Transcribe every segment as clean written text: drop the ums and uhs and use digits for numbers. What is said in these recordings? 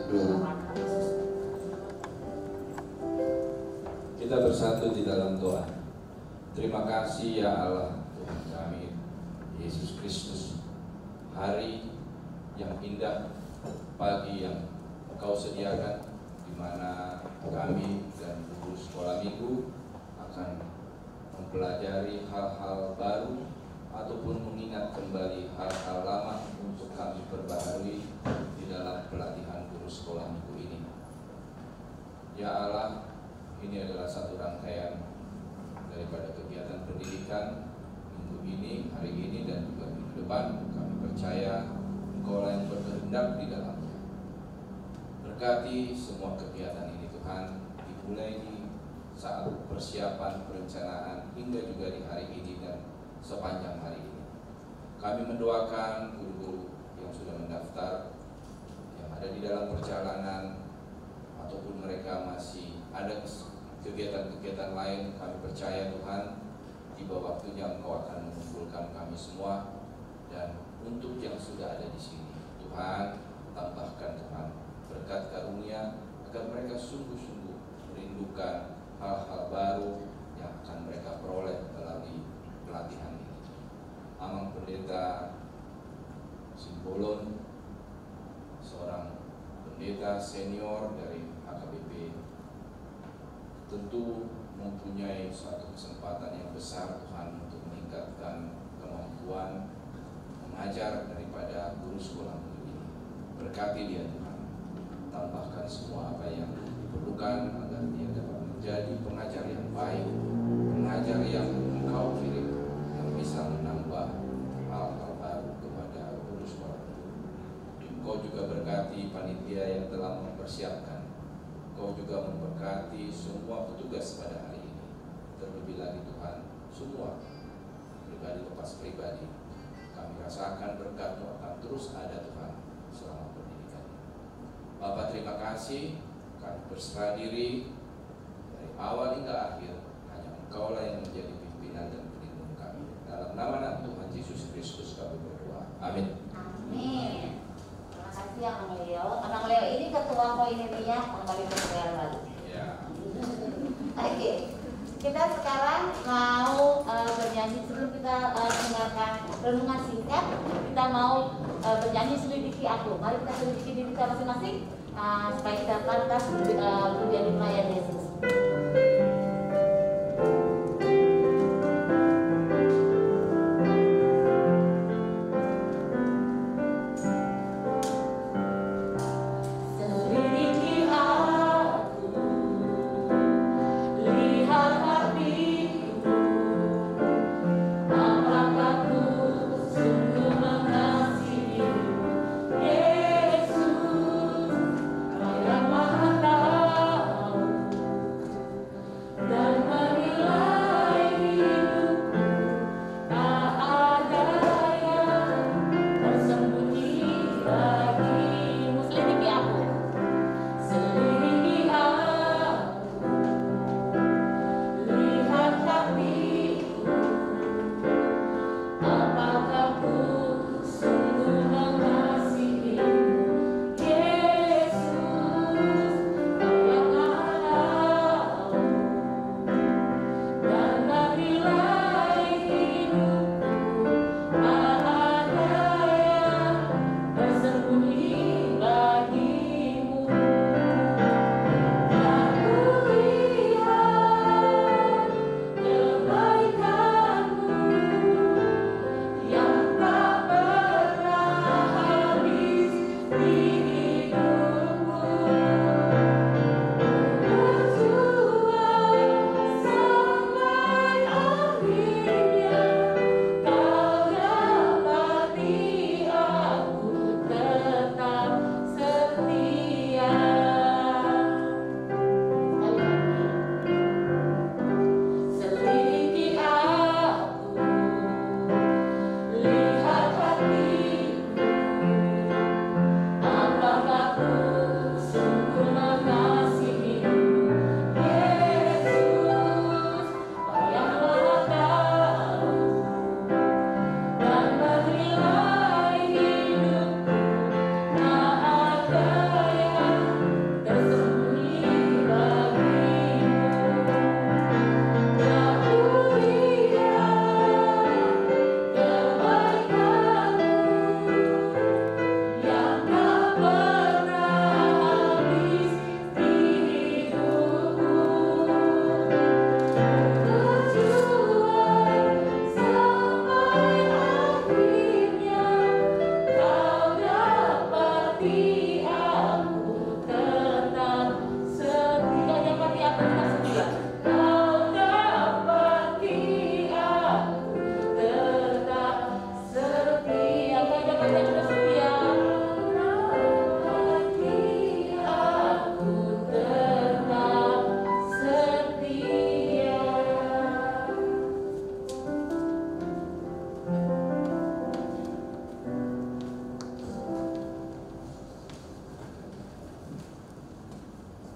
berdoa. Kita bersatu di dalam doa. Terima kasih ya Allah Tuhan kami Yesus Kristus, hari yang indah, pagi yang Engkau sediakan, di mana kami dan guru sekolah minggu akan mempelajari hal-hal baru ataupun mengingat kembali hal-hal lama untuk kami perbaharui di dalam pelatihan guru sekolah minggu ini. Ya Allah, ini adalah satu rangkaian daripada kegiatan pendidikan minggu ini, hari ini, dan juga minggu depan. Kami percaya Engkau yang berkehendak di dalamnya. Berkati semua kegiatan ini Tuhan, dimulai di saat persiapan, perencanaan, hingga juga di hari ini dan sepanjang hari ini. Kami mendoakan guru-guru yang sudah mendaftar, yang ada di dalam perjalanan, ataupun mereka masih ada kegiatan-kegiatan lain. Kami percaya Tuhan, tiba waktunya Engkau akan mengumpulkan kami semua. Dan untuk yang sudah ada di sini, Tuhan, tambahkan Tuhan berkat karunia agar mereka sungguh-sungguh merindukan hal-hal baru yang akan mereka peroleh melalui pelatihan ini. Amang Pendeta Simbolon, seorang pendeta senior dari HKBP, tentu mempunyai suatu kesempatan yang besar Tuhan untuk meningkatkan kemampuan mengajar daripada guru sekolah minggu ini. Berkati dia Tuhan, tambahkan semua apa yang diperlukan agar dia dapat menjadi pengajar yang baik, pengajar yang Engkau kirim, yang bisa menambah hal-hal baru kepada guru sekolah minggu. Engkau juga berkati panitia yang telah mempersiapkan. Engkau juga memberkati semua petugas pada hari ini. Terlebih lagi Tuhan, semua pribadi lepas pribadi, kami rasakan berkat-Mu akan terus ada Tuhan selama pendidikan. Bapa, terima kasih. Kami berserah diri dari awal hingga akhir. Hanya Engkau lah yang menjadi pimpinan dan pelindung kami. Dalam nama Tuhan Yesus Kristus kami berdoa. Amin. Amin. Terima kasih Abang Leo. Abang Leo ini ketua koinerinya kembali ke baru. Ya. Oke. Kita sekarang mau bernyanyi. Sebelum kita mendengarkan renungan singkat, kita mau bernyanyi Selidiki Aku. Mari kita selidiki diri kita masing-masing supaya kita pantas menjadi pelayan Yesus. Yesus,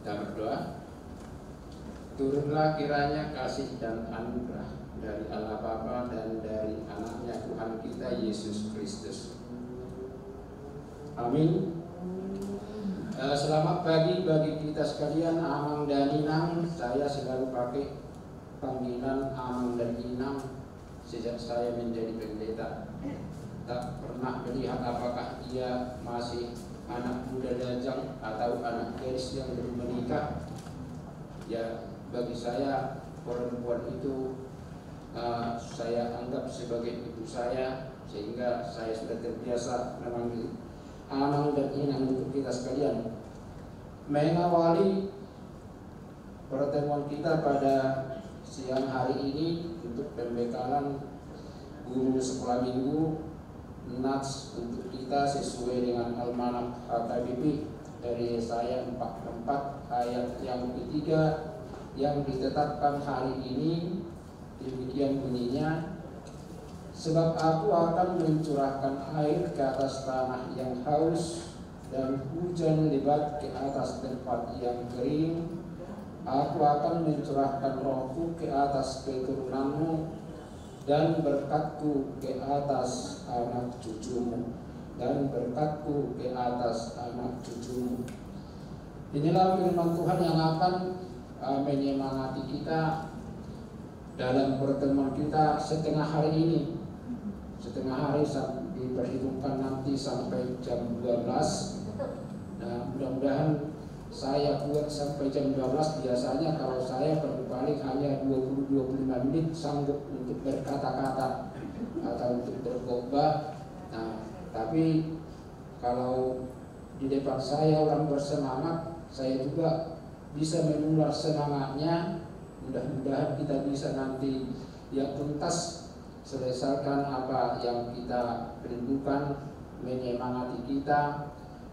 Kita berdoa. Turunlah kiranya kasih dan anugerah dari Allah Bapa dan dari anaknya Tuhan kita Yesus Kristus. Amin. Selamat pagi bagi kita sekalian, Amang dan Inang. Saya selalu pakai panggilan Amang dan Inang sejak saya menjadi pendeta. Tak pernah melihat apakah ia masih anak muda lajang atau anak gadis yang belum menikah. Ya, bagi saya perempuan itu saya anggap sebagai ibu saya, sehingga saya sudah terbiasa memanggil Amang dan Inang untuk kita sekalian. Mengawali pertemuan kita pada siang hari ini untuk pembekalan guru sekolah minggu Nats untuk kita sesuai dengan Almanak HKBP dari Yesaya 44 ayat yang ketiga yang ditetapkan hari ini. Demikian bunyinya, sebab aku akan mencurahkan air ke atas tanah yang haus dan hujan lebat ke atas tempat yang kering. Aku akan mencurahkan rohku ke atas keturunanmu dan berkatku ke atas anak cucumu, dan berkatku ke atas anak cucumu. Inilah firman Tuhan yang akan menyemangati kita dalam pertemuan kita setengah hari ini. Setengah hari diperhitungkan nanti sampai jam 12. Nah, mudah-mudahan saya buat sampai jam 12. Biasanya kalau saya paling hanya 20-25 menit sanggup untuk berkata-kata atau untuk berkhotbah. Nah, tapi kalau di depan saya orang bersemangat, saya juga bisa menular semangatnya. Mudah-mudahan kita bisa nanti yang tuntas selesaikan apa yang kita rindukan, menyemangati kita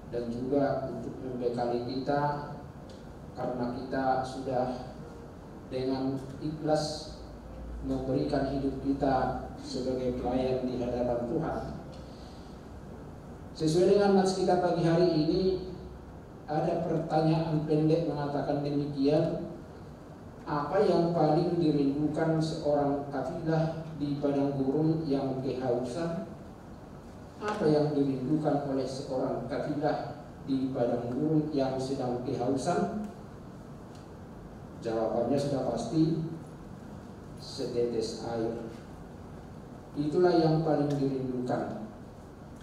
dan juga untuk membekali kita, karena kita sudah dengan ikhlas memberikan hidup kita sebagai pelayan di hadapan Tuhan. Sesuai dengan nats kita pagi hari ini, ada pertanyaan pendek mengatakan demikian: apa yang paling dirindukan seorang kafilah di padang gurun yang kehausan? Apa yang dirindukan oleh seorang kafilah di padang gurun yang sedang kehausan? Jawabannya sudah pasti, setetes air. Itulah yang paling dirindukan.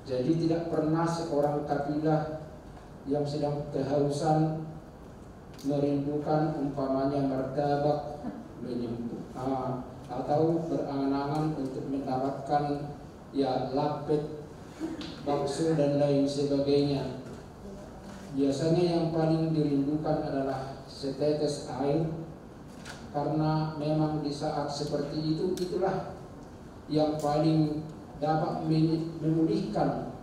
Jadi tidak pernah seorang kafilah yang sedang kehausan merindukan umpamanya martabak, atau berangan-angan untuk mendapatkan ya lapet, bakso dan lain sebagainya. Biasanya yang paling dirindukan adalah setetes air, karena memang di saat seperti itu, itulah yang paling dapat memulihkan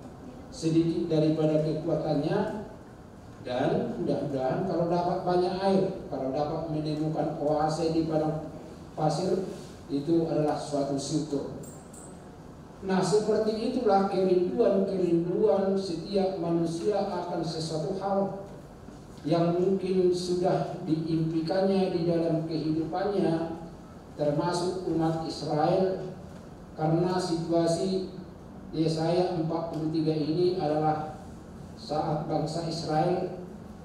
sedikit daripada kekuatannya. Dan mudah-mudahan kalau dapat banyak air, kalau dapat menemukan oase di padang pasir, itu adalah suatu syukur. Nah, seperti itulah kerinduan setiap manusia akan sesuatu hal yang mungkin sudah diimpikannya di dalam kehidupannya, termasuk umat Israel, karena situasi Yesaya 43 ini adalah saat bangsa Israel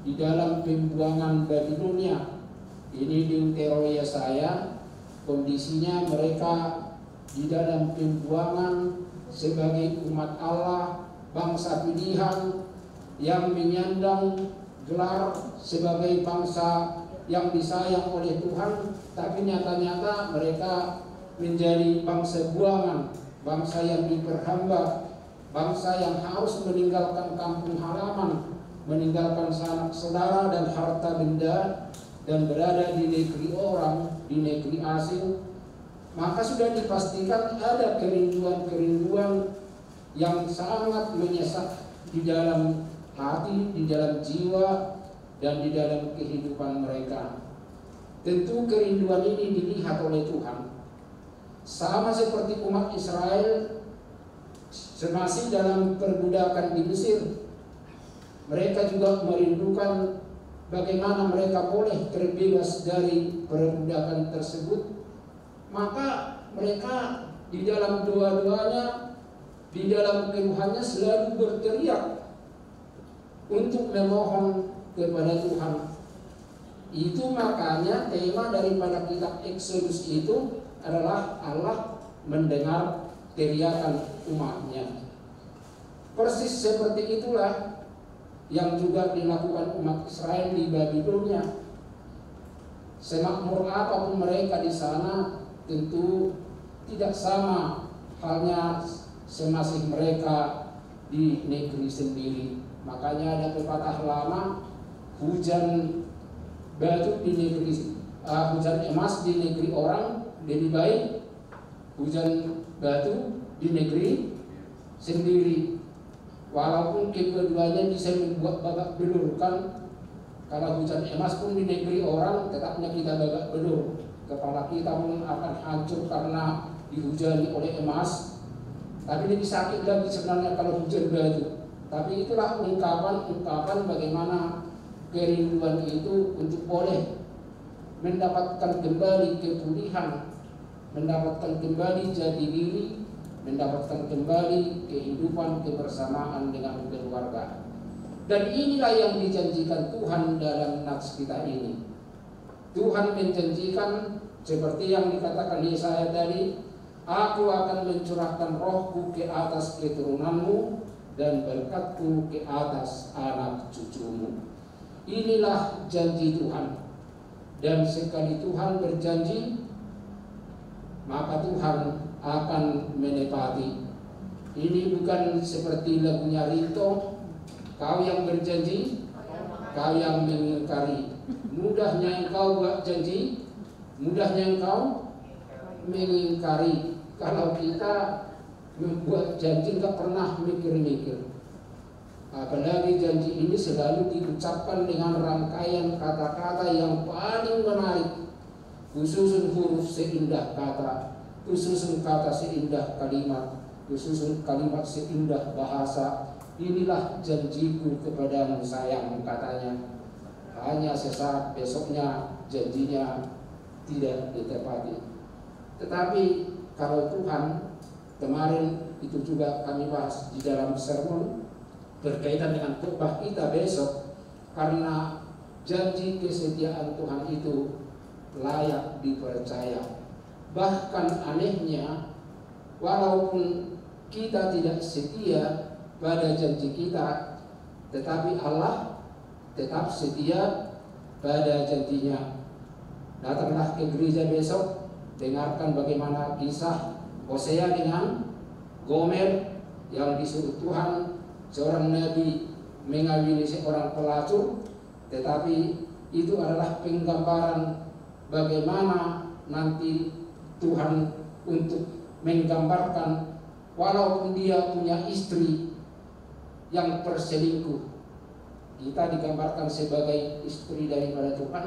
di dalam pembuangan Babilonia. Ini Deutero Yesaya, kondisinya mereka di dalam pembuangan sebagai umat Allah, bangsa pilihan yang menyandang gelar sebagai bangsa yang disayang oleh Tuhan, tapi nyata-nyata mereka menjadi bangsa buangan, bangsa yang diperhamba, bangsa yang harus meninggalkan kampung halaman, meninggalkan sanak saudara dan harta benda, dan berada di negeri orang, di negeri asing. Maka sudah dipastikan ada kerinduan-kerinduan yang sangat menyesak di dalam hati, di dalam jiwa, dan di dalam kehidupan mereka. Tentu kerinduan ini dilihat oleh Tuhan. Sama seperti umat Israel masih dalam perbudakan di Mesir, mereka juga merindukan bagaimana mereka boleh terbebas dari perbudakan tersebut, maka mereka di dalam doa-doanya, di dalam keluhannya selalu berteriak untuk memohon kepada Tuhan. Itu makanya tema daripada kitab Exodus itu adalah Allah mendengar teriakan umatnya. Persis seperti itulah yang juga dilakukan umat Israel di Babilonia. Semakmur apapun mereka di sana, tentu tidak sama halnya semasih mereka di negeri sendiri. Makanya ada pepatah lama, hujan batu di negeri, hujan emas di negeri orang lebih baik hujan batu di negeri sendiri. Walaupun keduanya bisa membuat babak belur, kan kalau hujan emas pun di negeri orang tetapnya kita babak belur. Kepala kita pun akan hancur karena dihujani oleh emas. Tapi lebih sakit lagi sebenarnya kalau hujan batu. Tapi itulah ungkapan bagaimana kerinduan itu untuk boleh mendapatkan kembali kepulihan, mendapatkan kembali jati diri, mendapatkan kembali kehidupan kebersamaan dengan keluarga. Dan inilah yang dijanjikan Tuhan dalam nats kita ini. Tuhan menjanjikan seperti yang dikatakan Yesaya tadi, Aku akan mencurahkan rohku ke atas keturunanmu dan berkatku ke atas anak cucumu. Inilah janji Tuhan. Dan sekali Tuhan berjanji, maka Tuhan akan menepati. Ini bukan seperti lagunya Rinto, kau yang berjanji, kau yang mengingkari. Mudahnya engkau buat janji, mudahnya engkau mengingkari. Kalau kita membuat janji nggak pernah mikir-mikir. Apalagi janji ini selalu diucapkan dengan rangkaian kata-kata yang paling menarik, sususun huruf seindah kata, sususun kata seindah kalimat, sususun kalimat seindah bahasa. Inilah janjiku kepadamu sayang, katanya. Hanya sesaat besoknya janjinya tidak ditepati. Tetapi kalau Tuhan, kemarin itu juga kami bahas di dalam sermon berkaitan dengan khotbah kita besok, karena janji kesetiaan Tuhan itu layak dipercaya. Bahkan anehnya, walaupun kita tidak setia pada janji kita, tetapi Allah tetap setia pada janjinya. Datanglah ke gereja besok, dengarkan bagaimana kisah Hosea dengan Gomer yang disuruh Tuhan, seorang nabi, mengawini seorang pelacur. Tetapi itu adalah penggambaran bagaimana nanti Tuhan untuk menggambarkan walaupun dia punya istri yang terselingkuh, kita digambarkan sebagai istri daripada Tuhan,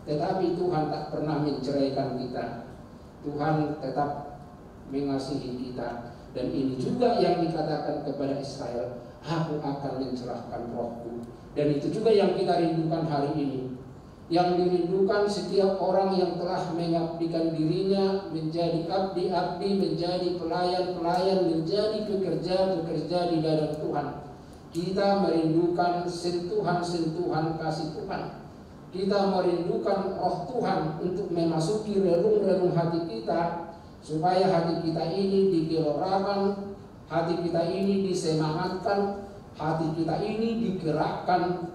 tetapi Tuhan tak pernah menceraikan kita. Tuhan tetap mengasihi kita. Dan ini juga yang dikatakan kepada Israel, Aku akan mencurahkan rohku. Dan itu juga yang kita rindukan hari ini. Yang dirindukan setiap orang yang telah mengabdikan dirinya menjadi abdi-abdi, menjadi pelayan-pelayan, menjadi pekerja-pekerja di dalam Tuhan. Kita merindukan sentuhan-sentuhan kasih Tuhan. Kita merindukan roh Tuhan untuk memasuki relung-relung hati kita, supaya hati kita ini digelorakan, hati kita ini disemangatkan, hati kita ini digerakkan.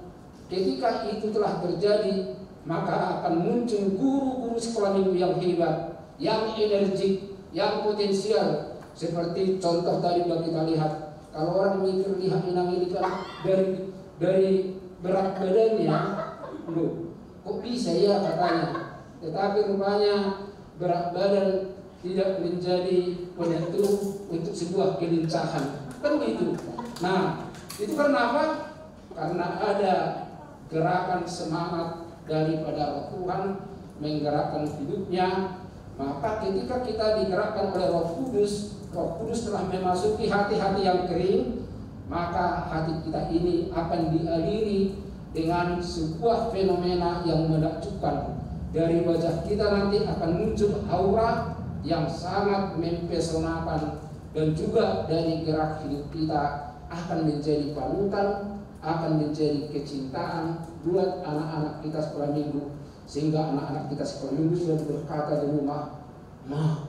Ketika itu telah terjadi, maka akan muncul guru-guru sekolah minggu yang hebat, yang energik, yang potensial. Seperti contoh tadi yang kita lihat, kalau orang mikir lihat inang ini kan dari berat badannya, loh, kok bisa ya katanya. Tetapi rupanya berat badan tidak menjadi penentu untuk sebuah kelincahan, kan begitu. Nah, itu karena apa? Karena ada gerakan semangat daripada Roh Tuhan menggerakkan hidupnya. Maka ketika kita digerakkan oleh Roh Kudus telah memasuki hati-hati yang kering, maka hati kita ini akan dialiri dengan sebuah fenomena yang menakjubkan. Dari wajah kita nanti akan muncul aura yang sangat mempesonakan, dan juga dari gerak hidup kita akan menjadi panutan, akan menjadi kecintaan buat anak-anak kita sekolah minggu, sehingga anak-anak kita sekolah minggu sudah berkata di rumah, "Ma,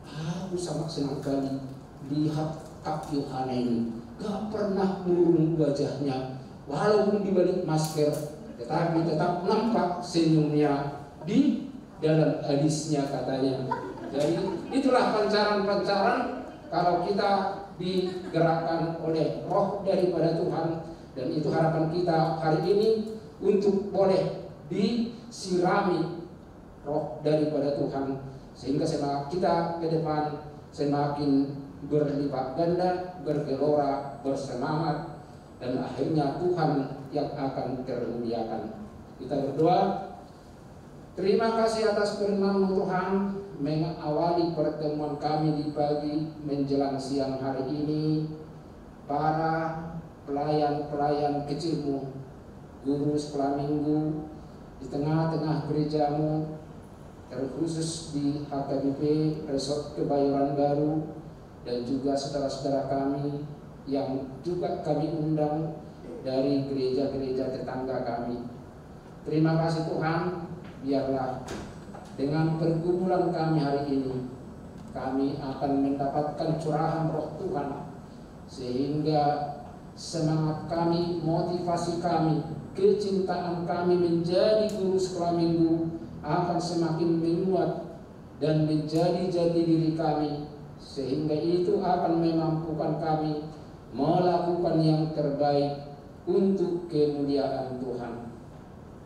aku sangat senang kali lihat Kak Yohana ini, gak pernah murung wajahnya, walaupun dibalik masker, tetapi tetap nampak senyumnya di dalam alisnya," katanya. Jadi itulah pancaran-pancaran kalau kita digerakkan oleh roh daripada Tuhan, dan itu harapan kita hari ini untuk boleh disirami roh daripada Tuhan, sehingga semangat kita ke depan semakin berlipat ganda, bergelora, bersemangat, dan akhirnya Tuhan yang akan termuliakan. Kita berdoa. Terima kasih atas firman Tuhan mengawali pertemuan kami di pagi menjelang siang hari ini. Para pelayan-pelayan kecilmu, guru sekolah minggu di tengah-tengah gerejamu, terkhusus di HKBP Resort Kebayoran Baru, dan juga saudara-saudara kami yang juga kami undang dari gereja-gereja tetangga kami. Terima kasih Tuhan. Biarlah dengan pergumulan kami hari ini, kami akan mendapatkan curahan roh Tuhan, sehingga semangat kami, motivasi kami, kecintaan kami menjadi guru sekolah minggu akan semakin menguat dan menjadi jati diri kami, sehingga itu akan memampukan kami melakukan yang terbaik untuk kemuliaan Tuhan.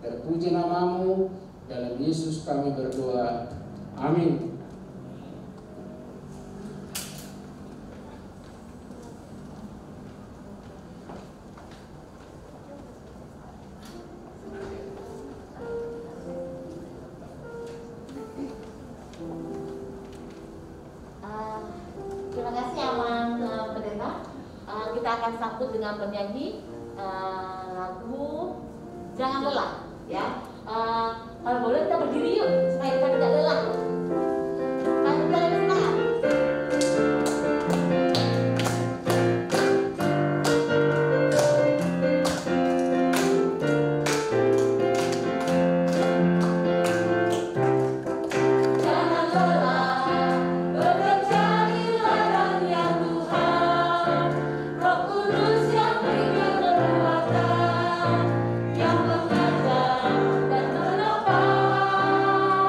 Terpuji namamu. Dalam Yesus kami berdoa. Amin. Terima kasih Aman Pendeta. Kita akan sambut dengan penyanyi lagu Jangan Lelah, ya. Kalau boleh kita berdiri yuk supaya kita tidak lelah. Kan kita lebih semangat. Yang mengajar dan menopang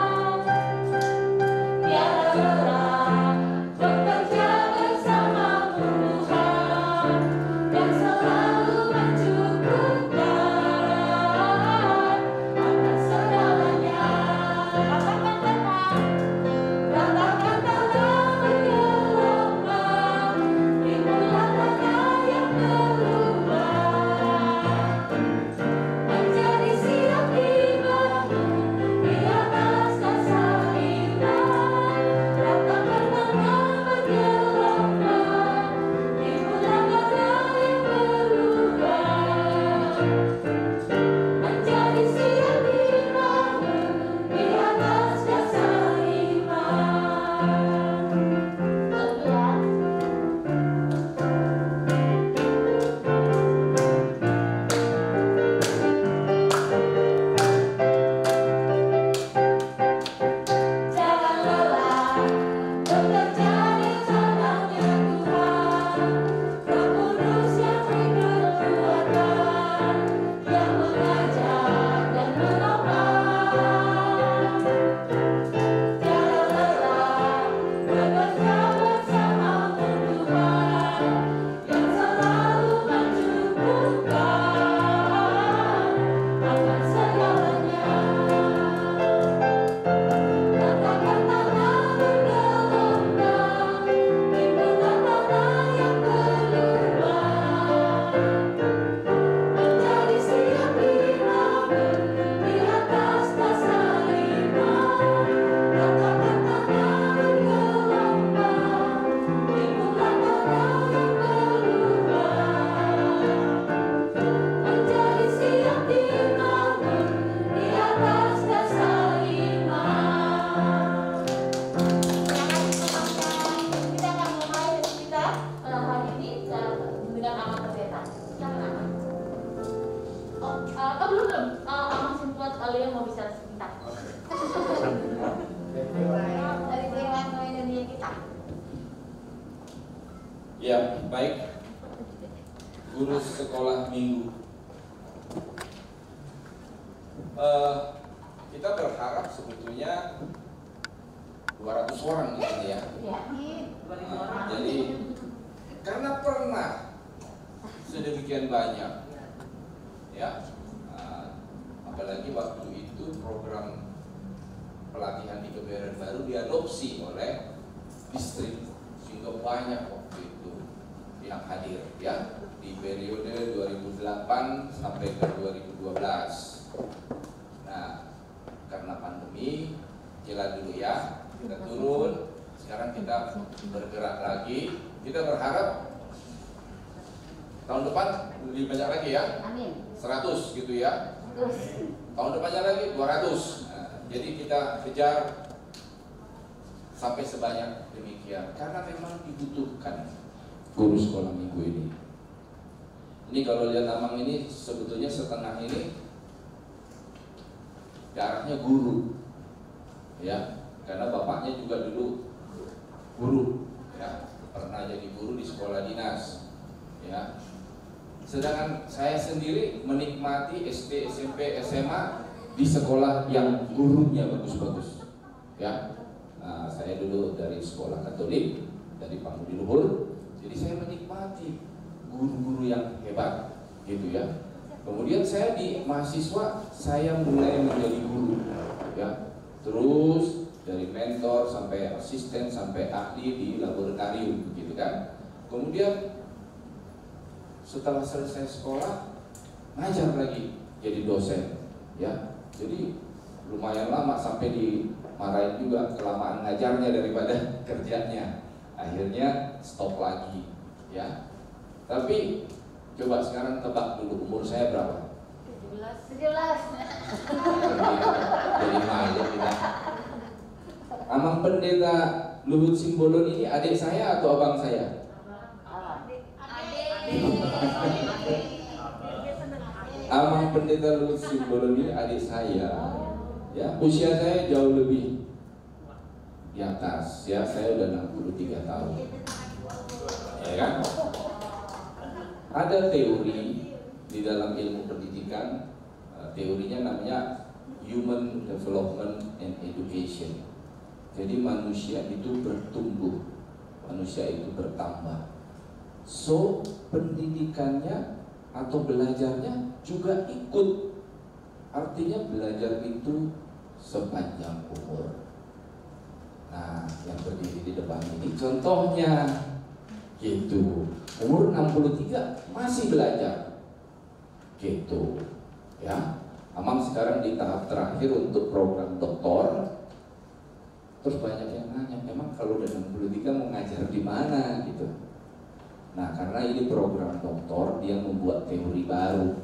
Oh belum. Langsung buat kalian mau bicara sebentar. Dari Dewan Indonesia kita. Ya, baik. Guru sekolah minggu. Kita berharap sebetulnya 200 orang di sini ya. Jadi karena pernah sedemikian banyak, ya. Apalagi waktu itu program pelatihan di Kebayoran Baru diadopsi oleh distrik, sehingga banyak waktu itu yang hadir, ya, di periode 2008 sampai ke 2012. Nah, karena pandemi, jalan dulu ya, kita turun. Sekarang kita bergerak lagi. Kita berharap tahun depan lebih banyak lagi ya. Amin. 100 gitu ya. Tahun depannya lagi 200. Nah, jadi kita kejar sampai sebanyak demikian karena memang dibutuhkan guru sekolah minggu ini. Ini kalau lihat Amang ini sebetulnya setengah ini darahnya guru, ya, karena bapaknya juga dulu guru, ya, pernah jadi guru di sekolah dinas, ya. Sedangkan saya sendiri menikmati SD, SMP, SMA di sekolah yang gurunya bagus-bagus, ya. Nah, saya dulu dari sekolah Katolik, dari Pangudi Luhur, jadi saya menikmati guru-guru yang hebat, gitu ya. Kemudian saya di mahasiswa, saya mulai menjadi guru, ya. Terus dari mentor sampai asisten sampai ahli di laboratorium, gitu kan. Kemudian setelah selesai sekolah ngajar lagi jadi dosen, ya. Jadi lumayan lama sampai dimarahin juga kelamaan ngajarnya daripada kerjanya. Akhirnya stop lagi, ya. Tapi coba sekarang tebak dulu umur saya berapa? 17. Jadi malu kita. Amang Pendeta Luhut Simbolon ini adik saya atau abang saya? Amang Pendeta Luhut Simbolon ini adik saya. Ya, usia saya jauh lebih di atas. Ya, saya udah 63 tahun. Ya kan? Ada teori di dalam ilmu pendidikan, teorinya namanya Human Development and Education. Jadi manusia itu bertumbuh, manusia itu bertambah. So pendidikannya atau belajarnya juga ikut. Artinya belajar itu sepanjang umur. Nah, yang berdiri di depan ini contohnya, gitu. Umur 63 masih belajar, gitu, ya. Amang sekarang di tahap terakhir untuk program doktor. Terus banyak yang nanya, memang kalau udah 63 mau ngajar di mana, gitu. Nah, karena ini program doktor, dia membuat teori baru.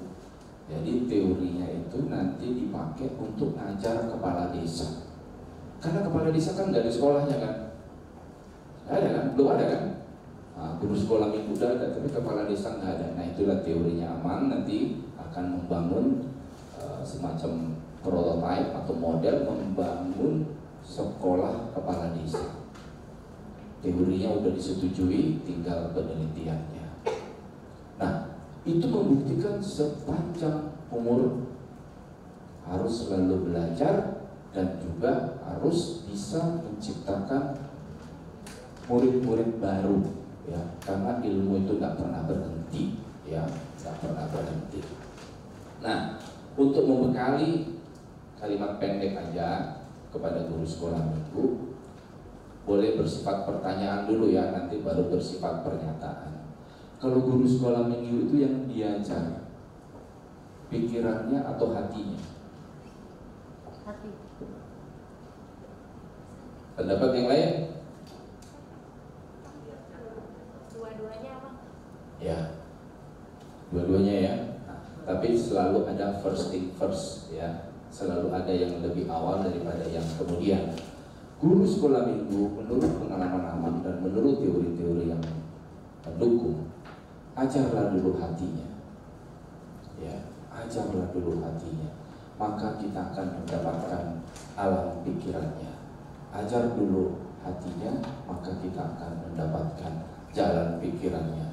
Jadi teorinya itu nanti dipakai untuk ngajar kepala desa. Karena kepala desa kan nggak ada sekolahnya kan, nggak ada kan, belum ada kan. Nah, guru sekolah minggu udah ada, tapi kepala desa nggak ada. Nah, itulah teorinya Amang nanti akan membangun semacam prototipe atau model membangun sekolah kepala desa. Teorinya udah disetujui, tinggal penelitiannya. Nah, itu membuktikan sepanjang umur harus selalu belajar dan juga harus bisa menciptakan murid-murid baru, ya, karena ilmu itu nggak pernah berhenti, ya, nggak pernah berhenti. Nah, untuk membekali kalimat pendek aja kepada guru sekolah minggu, boleh bersifat pertanyaan dulu ya, nanti baru bersifat pernyataan. Kalau guru sekolah minggu itu yang diajar, pikirannya atau hatinya? Hati. Pendapat yang lain? Dua-duanya apa? Ya, dua-duanya ya. Nah, tapi selalu ada first thing first, ya. Selalu ada yang lebih awal daripada yang kemudian. Guru sekolah minggu menurut pengalaman Amang dan menurut teori-teori yang mendukung, ajarlah dulu hatinya, ya. ajarlah dulu hatinya, maka kita akan mendapatkan alam pikirannya. Ajar dulu hatinya, maka kita akan mendapatkan jalan pikirannya.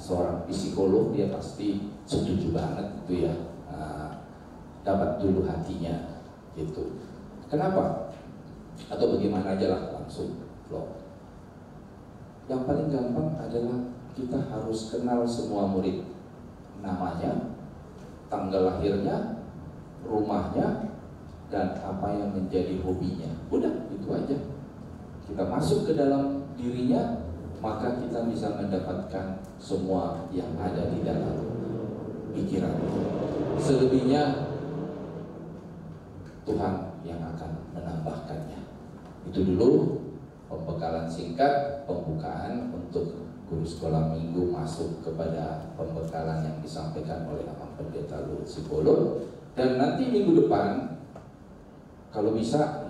Seorang psikolog dia pasti setuju banget itu ya. Dapat dulu hatinya gitu. Kenapa? Atau bagaimana aja lah, langsung vlog. Yang paling gampang adalah kita harus kenal semua murid, namanya, tanggal lahirnya, rumahnya, dan apa yang menjadi hobinya. Udah, itu aja. Kita masuk ke dalam dirinya, maka kita bisa mendapatkan semua yang ada di dalam pikiran. Selebihnya Tuhan yang akan menambahkannya. Itu dulu pembekalan singkat, pembukaan untuk guru sekolah minggu masuk kepada pembekalan yang disampaikan oleh Amang Pendeta Luhut Sipolo. Dan nanti minggu depan, kalau bisa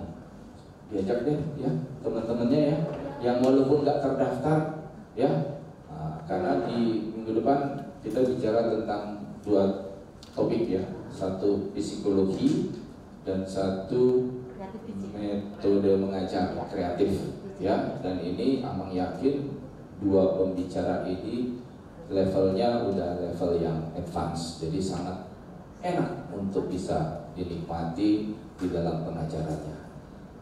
diajak deh ya teman-temannya ya, yang walaupun nggak terdaftar ya, karena di minggu depan kita bicara tentang 2 topik ya, satu psikologi dan satu metode mengajar kreatif ya. Dan ini Amang yakin 2 pembicara ini levelnya udah level yang advance, jadi sangat enak untuk bisa dinikmati di dalam pengajarannya.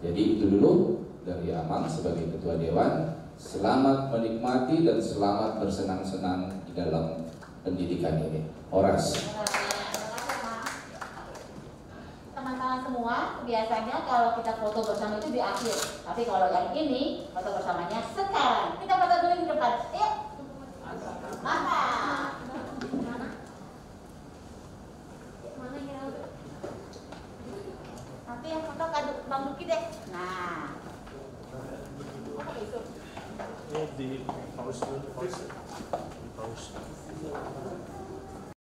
Jadi itu dulu dari Amang sebagai Ketua Dewan. Selamat menikmati dan selamat bersenang-senang di dalam pendidikan ini. Oras. Teman-teman semua, biasanya kalau kita foto bersama itu di akhir. Tapi kalau yang ini, foto bersamanya sekarang. Kita foto dulu di depan. Yuk. Mantap. Mana ya? Nanti yang foto kado Bang Luki deh. Nah. Di paus dulu, paus.